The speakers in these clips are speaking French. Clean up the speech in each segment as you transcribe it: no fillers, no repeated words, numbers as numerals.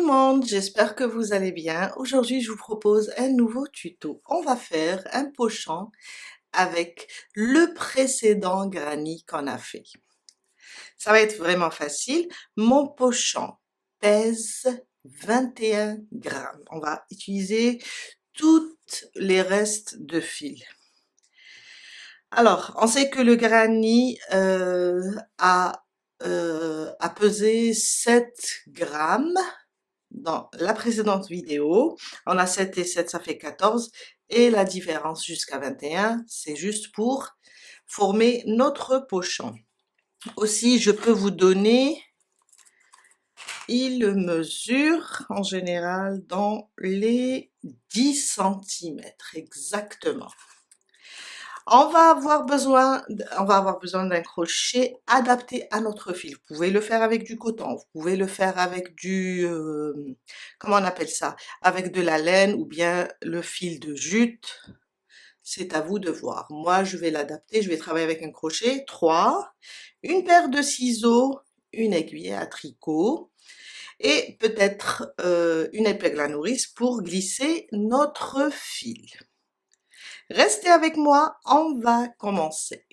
le monde, j'espère que vous allez bien. Aujourd'hui, je vous propose un nouveau tuto. On va faire un pochon avec le précédent granny qu'on a fait. Ça va être vraiment facile. Mon pochon pèse 21 grammes. On va utiliser toutes les restes de fil. Alors, on sait que le granny a pesé 7 grammes. Dans la précédente vidéo, on a 7 et 7, ça fait 14. Et la différence jusqu'à 21, c'est juste pour former notre pochon. Aussi, je peux vous donner, il mesure en général dans les 10 centimètres exactement. On va avoir besoin d'un crochet adapté à notre fil. Vous pouvez le faire avec du coton, vous pouvez le faire avec du, comment on appelle ça? Avec de la laine ou bien le fil de jute. C'est à vous de voir. Moi, je vais l'adapter, je vais travailler avec un crochet, 3, une paire de ciseaux, une aiguille à tricot et peut-être une épingle à nourrice pour glisser notre fil. Restez avec moi, on va commencer.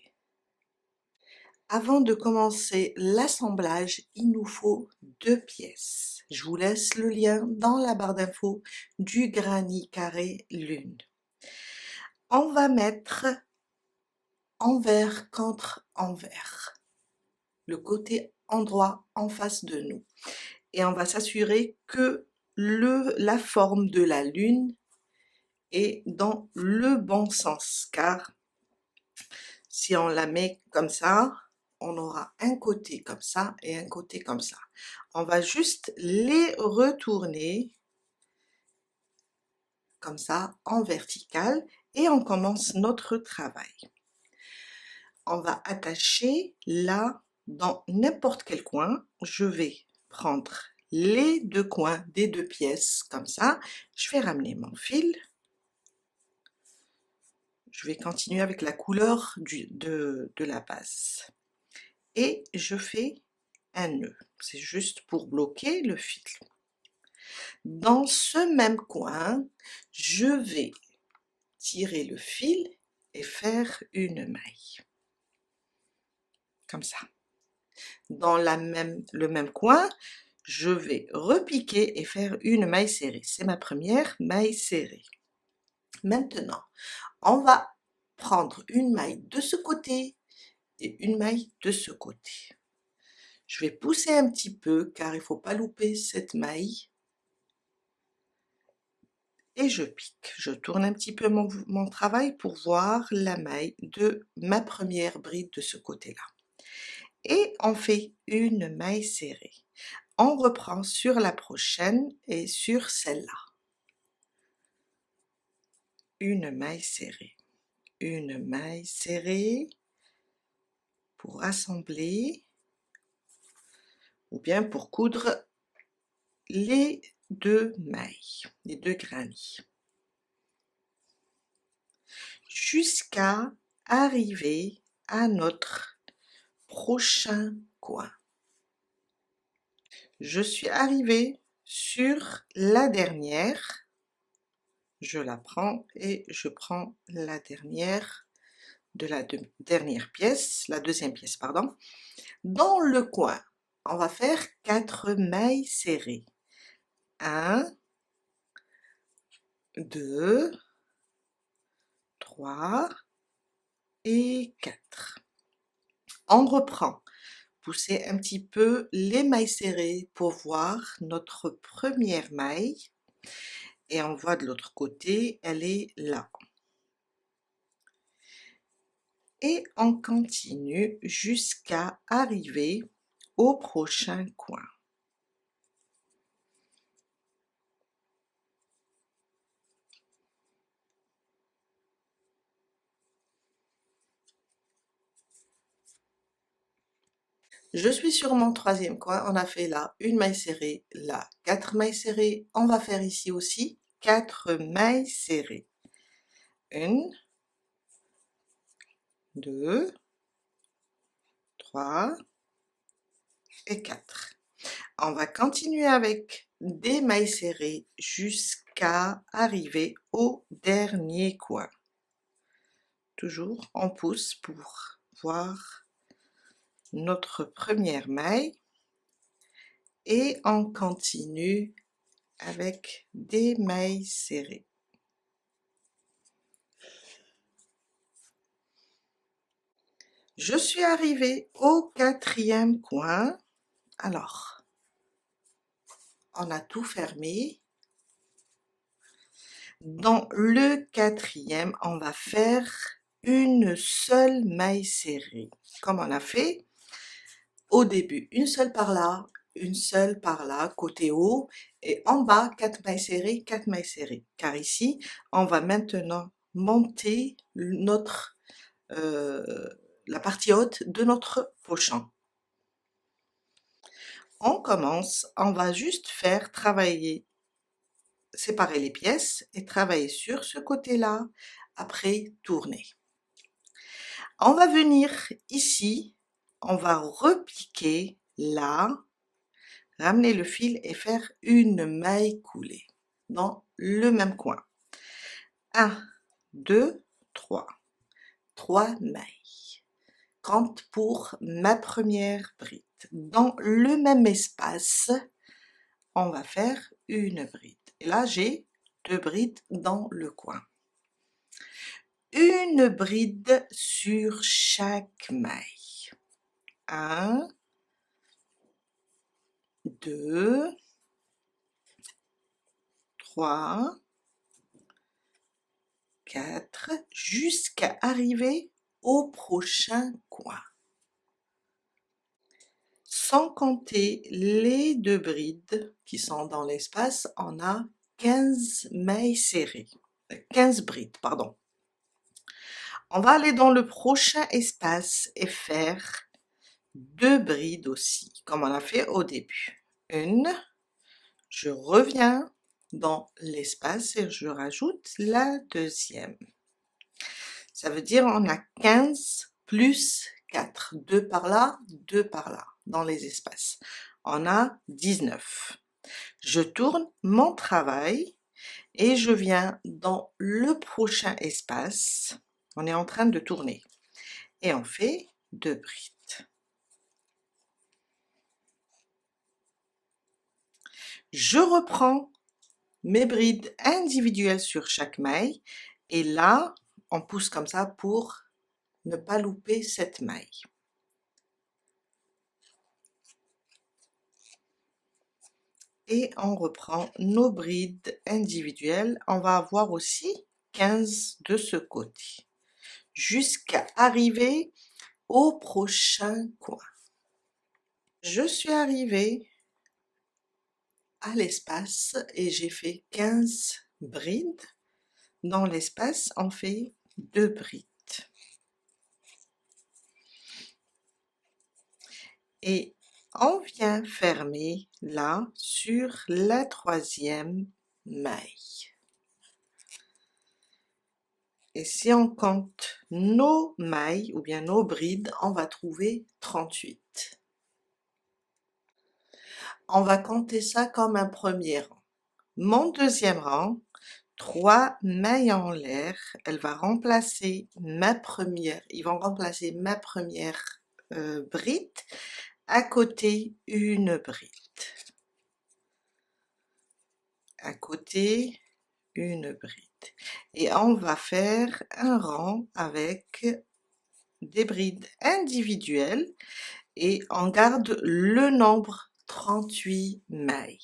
Avant de commencer l'assemblage, il nous faut 2 pièces. Je vous laisse le lien dans la barre d'infos du granny carré lune. On va mettre envers contre envers, le côté endroit en face de nous. Et on va s'assurer que la forme de la lune est dans le bon sens, car si on la met comme ça, on aura un côté comme ça et un côté comme ça. On va juste les retourner comme ça en vertical et on commence notre travail. On va attacher là dans n'importe quel coin. Je vais prendre les 2 coins des 2 pièces comme ça. Je vais ramener mon fil. Je vais continuer avec la couleur de la base. Et je fais un nœud. C'est juste pour bloquer le fil. Dans ce même coin, je vais tirer le fil et faire une maille. Comme ça. Dans le même coin, je vais repiquer et faire une maille serrée. C'est ma première maille serrée. Maintenant, on va prendre une maille de ce côté et une maille de ce côté. Je vais pousser un petit peu car il ne faut pas louper cette maille. Et je pique. Je tourne un petit peu mon travail pour voir la maille de ma première bride de ce côté-là. Et on fait une maille serrée. On reprend sur la prochaine et sur celle-là. Une maille serrée pour assembler ou bien pour coudre les 2 mailles, les 2 granny, jusqu'à arriver à notre prochain coin. Je suis arrivée sur la dernière, je la prends et je prends la dernière de la dernière pièce, la deuxième pièce, pardon. Dans le coin, on va faire 4 mailles serrées. 1, 2, 3 et 4. On reprend. Poussez un petit peu les mailles serrées pour voir notre première maille. Et on voit de l'autre côté, elle est là. Et on continue jusqu'à arriver au prochain coin. Je suis sur mon troisième coin, on a fait là une maille serrée, là 4 mailles serrées, on va faire ici aussi 4 mailles serrées. 1, 2, 3 et 4. On va continuer avec des mailles serrées jusqu'à arriver au dernier coin. Toujours on pousse pour voir notre première maille et on continue avec des mailles serrées. Je suis arrivée au 4e coin. Alors, on a tout fermé. Dans le 4e, on va faire une seule maille serrée, comme on a fait au début. Une seule par là, une seule par là, côté haut, et en bas, 4 mailles serrées, 4 mailles serrées. Car ici, on va maintenant monter notre la partie haute de notre pochon. On commence, on va juste faire travailler, séparer les pièces et travailler sur ce côté-là, après tourner. On va venir ici, on va repiquer là, ramener le fil et faire une maille coulée dans le même coin. 1, 2, 3. 3 mailles. Compte pour ma première bride. Dans le même espace, on va faire une bride. Et là, j'ai 2 brides dans le coin. Une bride sur chaque maille. 1, 2, 3, 4, jusqu'à arriver au prochain coin. Sans compter les 2 brides qui sont dans l'espace, on a 15 mailles serrées, 15 brides, pardon. On va aller dans le prochain espace et faire 2 brides aussi, comme on a fait au début. Une, je reviens dans l'espace et je rajoute la deuxième. Ça veut dire on a 15 plus 4, 2 par là, 2 par là, dans les espaces. On a 19. Je tourne mon travail et je viens dans le prochain espace. On est en train de tourner et on fait 2 brides. Je reprends mes brides individuelles sur chaque maille et là, on pousse comme ça pour ne pas louper cette maille. Et on reprend nos brides individuelles. On va avoir aussi 15 de ce côté, jusqu'à arriver au prochain coin. Je suis arrivée à l'espace et j'ai fait 15 brides. Dans l'espace, on fait 2 brides. Et on vient fermer là sur la 3e maille. Et si on compte nos mailles ou bien nos brides, on va trouver 38. On va compter ça comme un premier rang. Mon deuxième rang, 3 mailles en l'air, elle va remplacer ma première, ils vont remplacer ma première bride, à côté une bride, à côté une bride, et on va faire un rang avec des brides individuelles et on garde le nombre 38 mailles.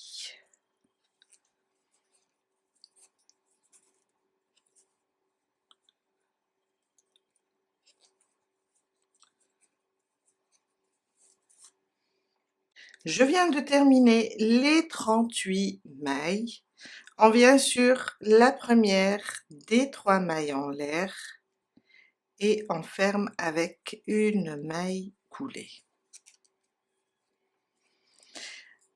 Je viens de terminer les 38 mailles. On vient sur la première des 3 mailles en l'air et on ferme avec une maille coulée.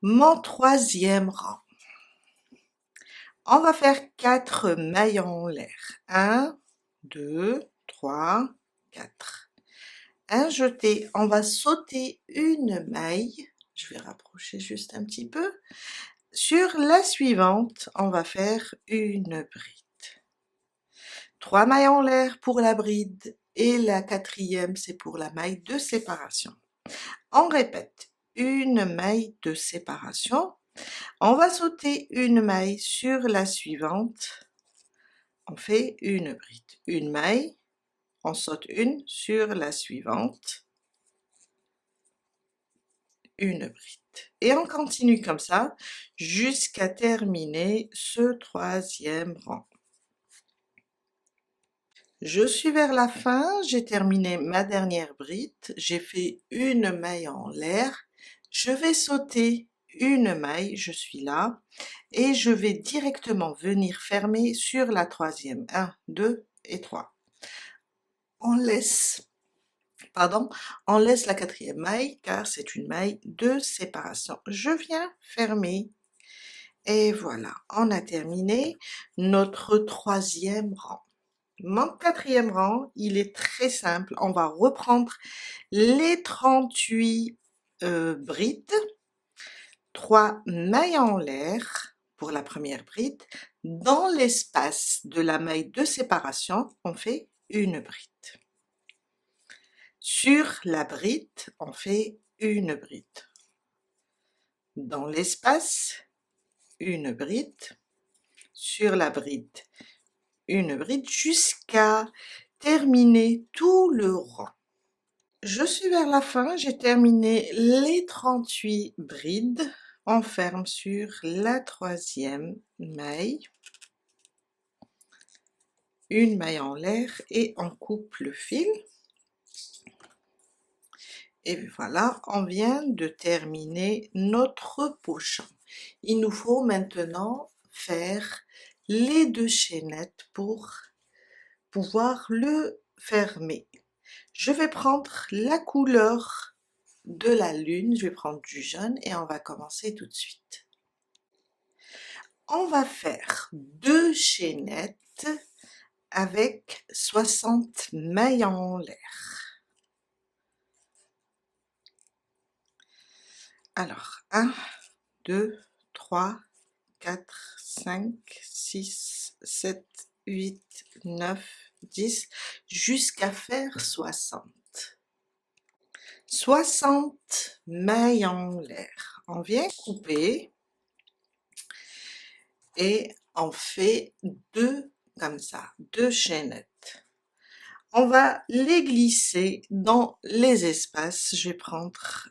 Mon 3e rang. On va faire 4 mailles en l'air. 1, 2, 3, 4. Un jeté, on va sauter une maille. Je vais rapprocher juste un petit peu. Sur la suivante, on va faire une bride. 3 mailles en l'air pour la bride et la quatrième, c'est pour la maille de séparation. On répète, une maille de séparation. On va sauter une maille sur la suivante. On fait une bride. Une maille, on saute une sur la suivante. Une bride. Et on continue comme ça jusqu'à terminer ce troisième rang. Je suis vers la fin, j'ai terminé ma dernière bride, j'ai fait une maille en l'air, je vais sauter une maille, je suis là, et je vais directement venir fermer sur la troisième. 1, 2 et 3. On laisse la quatrième maille car c'est une maille de séparation. Je viens fermer et voilà, on a terminé notre troisième rang. Mon quatrième rang, il est très simple. On va reprendre les 38 brides, 3 mailles en l'air pour la première bride. Dans l'espace de la maille de séparation, on fait une bride. Sur la bride, on fait une bride. Dans l'espace, une bride. Sur la bride, une bride jusqu'à terminer tout le rang. Je suis vers la fin, j'ai terminé les 38 brides. On ferme sur la troisième maille, une maille en l'air et on coupe le fil. Et voilà, on vient de terminer notre pochon. Il nous faut maintenant faire les 2 chaînettes pour pouvoir le fermer. Je vais prendre la couleur de la lune, je vais prendre du jaune et on va commencer tout de suite. On va faire 2 chaînettes avec 60 mailles en l'air. Alors, 1, 2, 3, 4, 5, 6, 7, 8, 9, 10, jusqu'à faire 60. 60 mailles en l'air. On vient couper et on fait 2 comme ça, 2 chaînettes. On va les glisser dans les espaces. Je vais prendre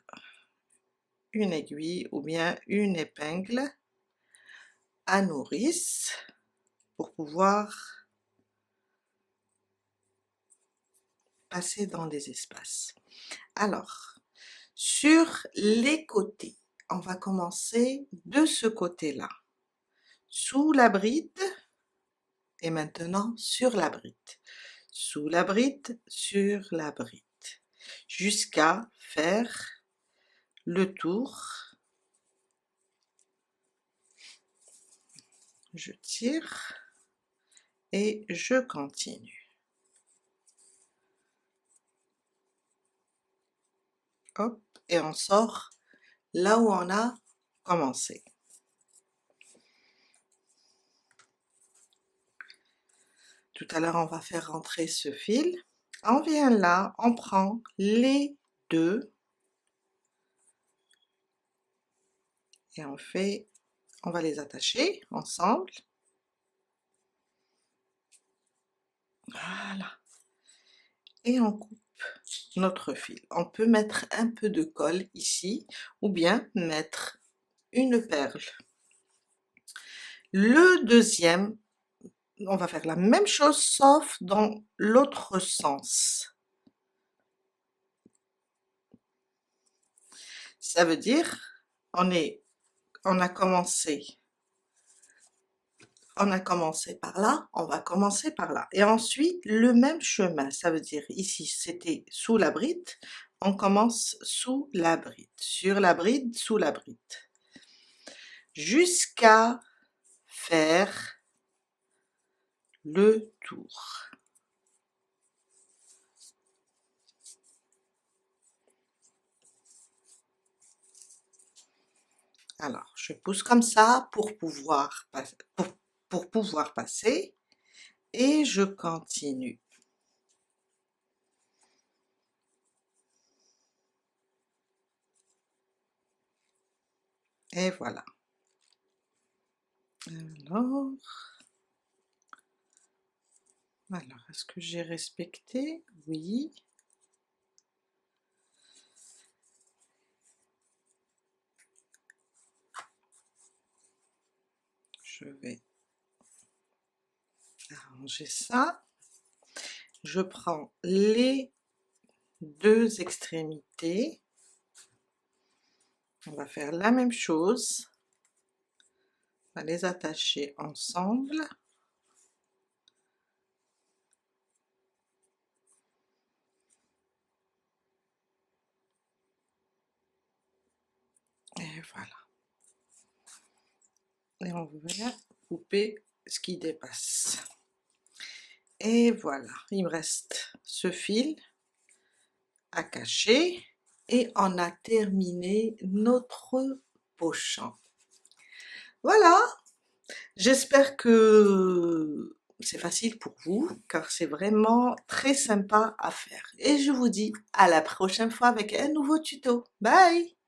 une aiguille ou bien une épingle à nourrice pour pouvoir passer dans les espaces. Alors, sur les côtés, on va commencer de ce côté-là, sous la bride et maintenant sur la bride, sous la bride, sur la bride, jusqu'à faire le tour. Je tire et je continue. Hop, et on sort là où on a commencé. Tout à l'heure, on va faire rentrer ce fil. On vient là, on prend les 2 et on va les attacher ensemble. Voilà. Et on coupe notre fil. On peut mettre un peu de colle ici ou bien mettre une perle. Le deuxième, on va faire la même chose sauf dans l'autre sens. Ça veut dire on a commencé par là, on va commencer par là. Et ensuite, le même chemin, ça veut dire ici, c'était sous la bride, on commence sous la bride, sur la bride, sous la bride, jusqu'à faire le tour. Alors, je pousse comme ça pour pouvoir passer et je continue. Et voilà. Alors, est-ce que j'ai respecté? Oui. Je vais arranger ça. Je prends les deux extrémités. On va faire la même chose. On va les attacher ensemble. Et voilà. Et on va couper ce qui dépasse. Et voilà, il me reste ce fil à cacher et on a terminé notre pochon. Voilà, j'espère que c'est facile pour vous car c'est vraiment très sympa à faire. Et je vous dis à la prochaine fois avec un nouveau tuto. Bye!